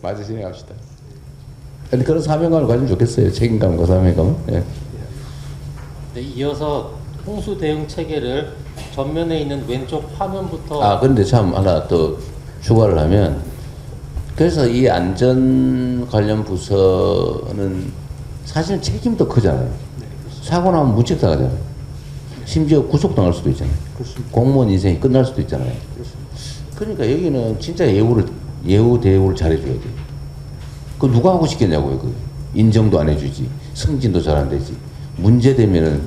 맞아, 진행합시다. 근데 그런 사명감을 가지면 좋겠어요. 책임감과 사명감은. 예. 네, 이어서 홍수 대응 체계를 전면에 있는 왼쪽 화면부터. 아, 그런데 참 하나 더 추가를 하면, 그래서 이 안전 관련 부서는 사실 책임도 크잖아요. 사고 나면 문책당하잖아요. 심지어 구속당할 수도 있잖아요. 그렇습니다. 공무원 인생이 끝날 수도 있잖아요. 그렇습니다. 그러니까 여기는 진짜 예우 대우를 잘해줘야 돼. 그 누가 하고 싶겠냐고요. 그 인정도 안 해주지, 승진도 잘 안 되지. 문제 되면은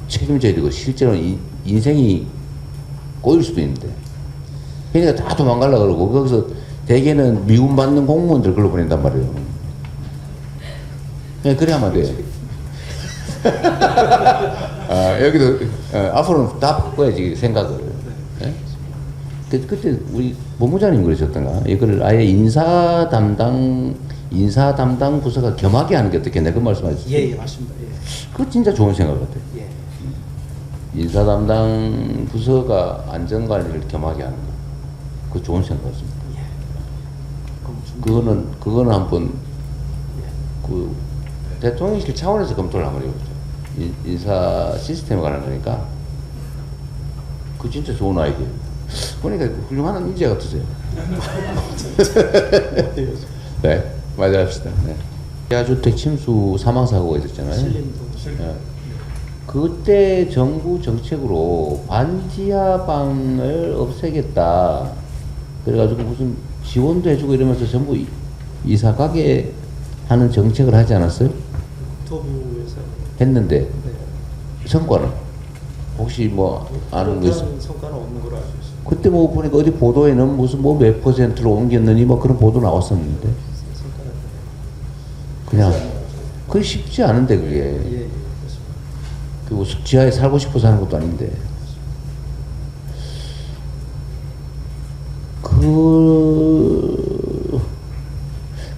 책임져야 되고 실제로 인생이 꼬일 수도 있는데. 그러니까 다 도망가려고 그러고 거기서 대개는 미움받는 공무원들 글로 보낸단 말이에요. 네, 그래 하면 돼. 여기도 앞으로는 다 바꿔야지 생각을. 네? 그때 우리 본부장님 그러셨던가? 이걸 아예 인사 담당 부서가 겸하게 하는 게 어떻겠냐 그 말씀하셨죠? 예, 맞습니다. 예. 그거 진짜 좋은 생각 같아요. 예. 인사 담당 부서가 안전관리를 겸하게 하는 거. 그거 좋은 생각 같습니다. 예. 그거는 한번 그 대통령실 차원에서 검토를 한번 해보죠. 인사 시스템에 관한 거니까. 그 진짜 좋은 아이디어. 그러니까 훌륭한 인재 같으세요. 네, 맞아 합시다. 네. 지하주택 침수 사망 사고가 있었잖아요. 네. 그때 정부 정책으로 반지하방을 없애겠다. 그래가지고 무슨 지원도 해주고 이러면서 전부 이사 가게 하는 정책을 하지 않았어요? 국토부에서 했는데 네. 성과는 혹시 뭐 아는 거 있어? 성과는 없는 걸로 알고 있습니다. 그때 뭐 보니까 어디 보도에는 무슨 뭐 몇 %로 옮겼느니 뭐 그런 보도 나왔었는데 성과는 그냥 그게 쉽지 않은데 그게 예, 그렇습니다. 그리고 지하에 살고 싶어서 하는 것도 아닌데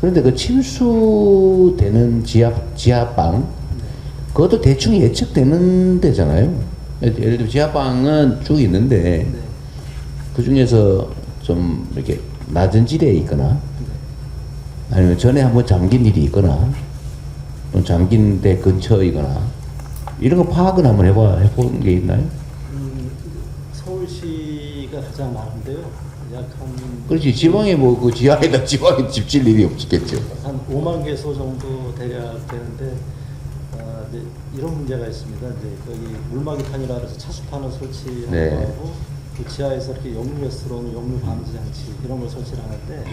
그런데 그 침수되는 지하방 그것도 대충 예측되는 데잖아요. 예를 들어 지하방은 쭉 있는데 네. 그 중에서 좀 이렇게 낮은 지대에 있거나 네. 아니면 전에 한번 잠긴 일이 있거나 또 잠긴 데 근처이거나 이런 거 파악은 한번 해본 게 있나요? 서울시가 가장 많은데요. 약 그렇지. 지방에 뭐 그 지하에다 지방에 집 질 일이 없겠죠. 한 5만 개소 정도 대략 되는데 이제 이런 문제가 있습니다. 이제 거기 물막이판이라 해서 차수판을 설치하고 네. 하고 그 지하에서 이렇게 역류에서 들어오는 역류 방지 장치 이런 걸 설치를 하는데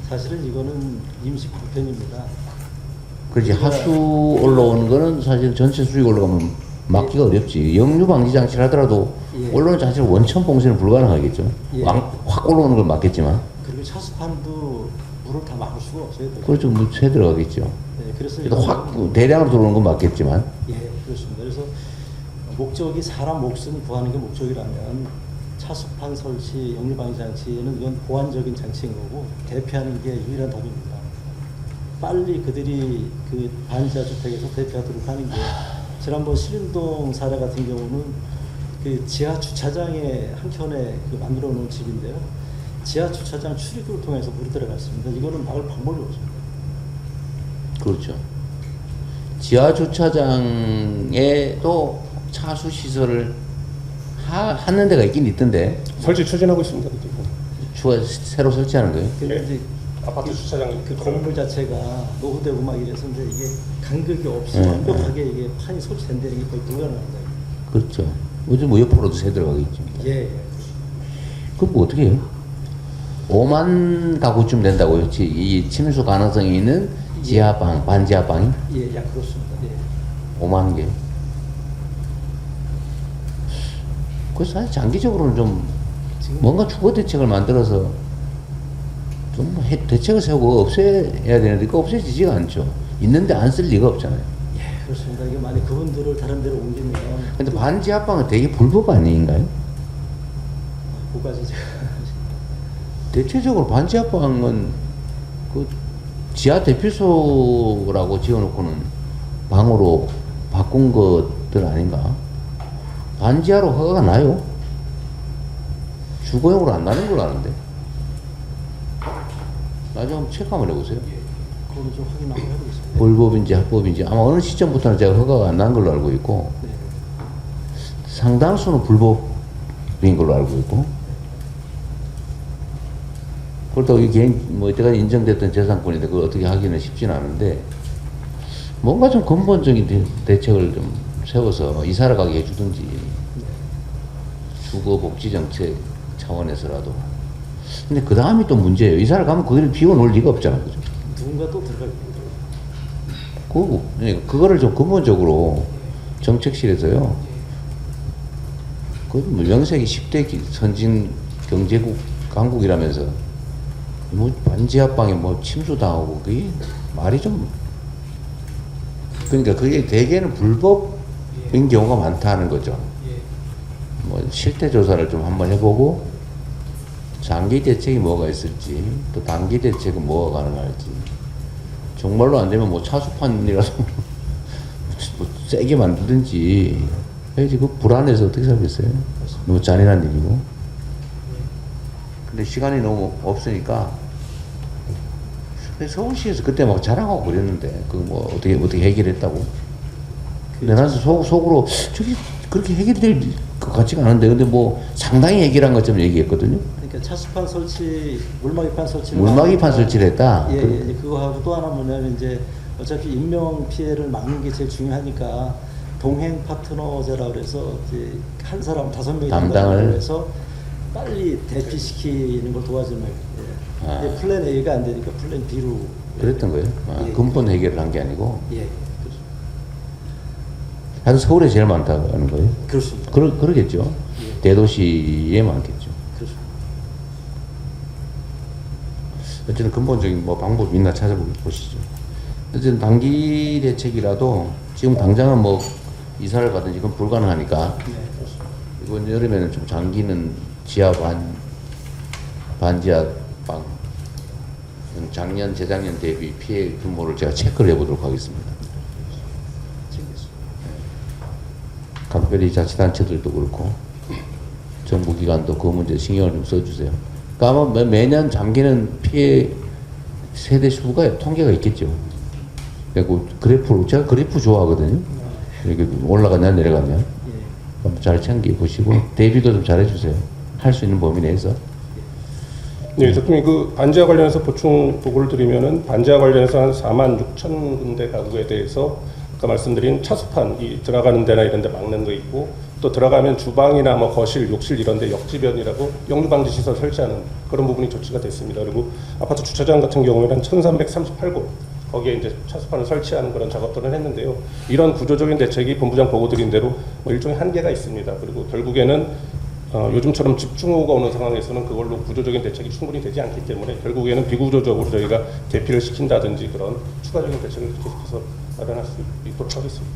사실은 이거는 임시 방편입니다. 그렇지. 하수 올라오는 거는 사실 전체 수익 올라가면 막기가 어렵지. 역류 방지 장치를 하더라도 예. 올라오는 자체는 원천 봉쇄는 불가능하겠죠. 예. 확 올라오는 건 맞겠지만. 그리고 차수판도 물을 다 막을 수가 없어요. 그렇죠. 새 들어가겠죠. 네, 그래서 그래도 확 대량으로 들어오는 건 맞겠지만. 예, 그렇습니다. 그래서 목적이 사람 목숨 구하는 게 목적이라면 차수판 설치, 역류 방지 장치는 이건 보완적인 장치인 거고 대피하는 게 유일한 답입니다. 빨리 그들이 그 반지하 주택에서 대피하도록 하는 게 지난번 신림동 사례 같은 경우는 그 지하 주차장에 한켠에 그 만들어 놓은 집인데요. 지하 주차장 출입구를 통해서 물이 들어갔습니다. 이거는 막을 방법이 없습니다. 그렇죠. 지하 주차장에도 차수 시설을 하는 데가 있긴 있던데. 설치 추진하고 있습니다. 새로 설치하는 거예요? 근데 이제 아파트 주차장 그 건물 자체가 노후되고 막 이래서 이제 이게 간격이 없이 네, 완벽하게 이게 판이 설치된다는 게 거의 불가능합니다. 그렇죠. 요즘 뭐 옆으로도 새 들어가겠죠. 예, 예. 그럼 뭐 어떻게 해요? 5만 가구쯤 된다고요? 이 침수 가능성이 있는 지하방, 반지하방이? 예, 약 그렇습니다. 예. 5만 개. 그래서 사실 장기적으로는 좀 뭔가 주거 대책을 만들어서 좀 대책을 세우고 없애야 되는데 그 없애지지가 않죠. 있는데 안 쓸 리가 없잖아요. 예, 그렇습니다. 이게 만약 그분들을 다른 데로 옮기면 근데 반지하방은 되게 불법 아닌가요? 그까지 제가 대체적으로 반지하방은 그 지하 대피소라고 지어놓고는 방으로 바꾼 것들 아닌가? 반지하로 허가가 나요? 주거용으로 안 나는 걸로 아는데. 나중에 한번 체크 한번 해보세요. 그거는 좀 확인 한번 해보겠습니다. 불법인지 합법인지 아마 어느 시점부터는 제가 허가가 안 난 걸로 알고 있고 네. 상당수는 불법인 걸로 알고 있고 그렇다고 이 개인 뭐 이때까지 인정됐던 재산권인데 그걸 어떻게 하기는 쉽지는 않은데 뭔가 좀 근본적인 대책을 좀 세워서 이사를 가게 해주든지 주거 복지 정책 차원에서라도. 근데 그 다음이 또 문제예요. 이사를 가면 거기를 비워놓을 리가 없잖아, 그죠? 누군가 또 들어갈 거예요. 그거를 좀 근본적으로 정책실에서요. 그 명색이 10대 선진 경제국 강국이라면서 뭐 반지하방에 뭐 침수당하고 그게 말이 좀 그러니까 그게 대개는 불법인 경우가 많다는 거죠. 뭐 실태 조사를 좀 한번 해보고 장기 대책이 뭐가 있을지 또 단기 대책은 뭐가 가능할지 정말로 안 되면 뭐 차수판이라도 뭐 세게 만들든지 해야지. 그 불안해서 어떻게 살겠어요? 너무 잔인한 일이고. 근데 시간이 너무 없으니까 서울시에서 그때 막 자랑하고 그랬는데 그 뭐 어떻게 해결했다고. 근데 나는 속으로 저기 그렇게 해결될 것 같지가 않은데 근데 뭐 상당히 해결한 것처럼 얘기했거든요. 그러니까 차수판 설치, 물막이판 설치를 물막이판 설치를 했다. 예, 예, 그거하고 또 하나 뭐냐면 이제 어차피 인명 피해를 막는 게 제일 중요하니까 동행 파트너제라고 그래서 이제 한 사람 5명이 담당을 해서 빨리 대피시키는 걸 도와주는 예. 아. 근데 플랜 A가 안 되니까 플랜 B로 그랬던 거예요. 아, 예. 근본 해결을 한 게 아니고. 예, 하여튼 서울에 제일 많다는 거예요. 그렇습니다. 그러겠죠. 예. 대도시에 많겠죠. 그렇습니다. 어쨌든 근본적인 뭐 방법이 있나 찾아보시죠. 어쨌든 단기 대책이라도 지금 당장은 뭐 이사를 가든지 그건 불가능하니까 네, 그렇습니다. 이번 여름에는 좀 장기는 지하 반지하 방 작년 재작년 대비 피해 규모를 제가 체크를 해보도록 하겠습니다. 각별히 자치단체들도 그렇고 정부기관도 그 문제 신경을 좀 써주세요. 그러니까 아마 매년 잠기는 피해 세대 수가 통계가 있겠죠. 그리고 그래프로 제가 그래프 좋아하거든요. 이렇게 올라가냐 내려가냐 예. 한번 잘 챙겨 보시고 대비도 좀 잘해주세요. 할 수 있는 범위 내에서. 네, 대통령이 그 반지하 관련해서 보충 보고를 드리면은 반지하 관련해서 한 4만 6천 군데 가구에 대해서 아까 말씀드린 차수판이 들어가는 데나 이런 데 막는 거 있고 또 들어가면 주방이나 뭐 거실, 욕실 이런 데 역지변이라고 역류방지 시설 설치하는 그런 부분이 조치가 됐습니다. 그리고 아파트 주차장 같은 경우에는 한 1338곳 거기에 이제 차수판을 설치하는 그런 작업들을 했는데요. 이런 구조적인 대책이 본부장 보고 드린 대로 뭐 일종의 한계가 있습니다. 그리고 결국에는 요즘처럼 집중호우가 오는 상황에서는 그걸로 구조적인 대책이 충분히 되지 않기 때문에 결국에는 비구조적으로 저희가 대피를 시킨다든지 그런 추가적인 대책을 계속해서 마련할 수 있도록 하겠습니다.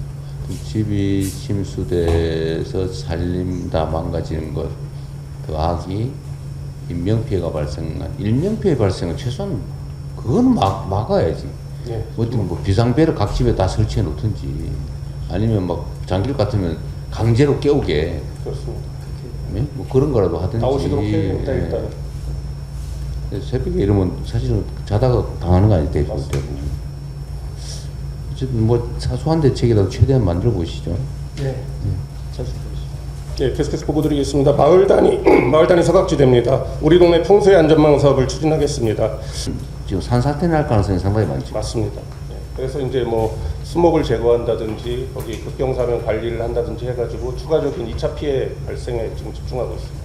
집이 침수돼서 살림 다 망가지는 것, 그 악이 인명피해가 발생한 인명피해 발생은 최소한 그건 막아야지. 네. 뭐 비상배를 각 집에 다 설치해 놓든지 아니면 막 장길 같으면 강제로 깨우게 그렇습니다. 네? 뭐 그런 거라도 하든지. 나오시도록 해야겠다 일단은. 새벽에 이러면 사실은 자다가 당하는 거 아니에요, 대부분. 어쨌든 뭐 사소한 대책이라도 최대한 만들어 보시죠. 네. 잘 수고하셨습니다. 네, 계속해서 보고 드리겠습니다. 마을 단위 서각지대입니다. 우리 동네 풍수의 안전망 사업을 추진하겠습니다. 지금 산사태 날 가능성이 상당히 많죠. 맞습니다. 네, 그래서 이제 뭐 수목을 제거한다든지 거기 급경사면 관리를 한다든지 해가지고 추가적인 2차 피해 발생에 지금 집중하고 있습니다.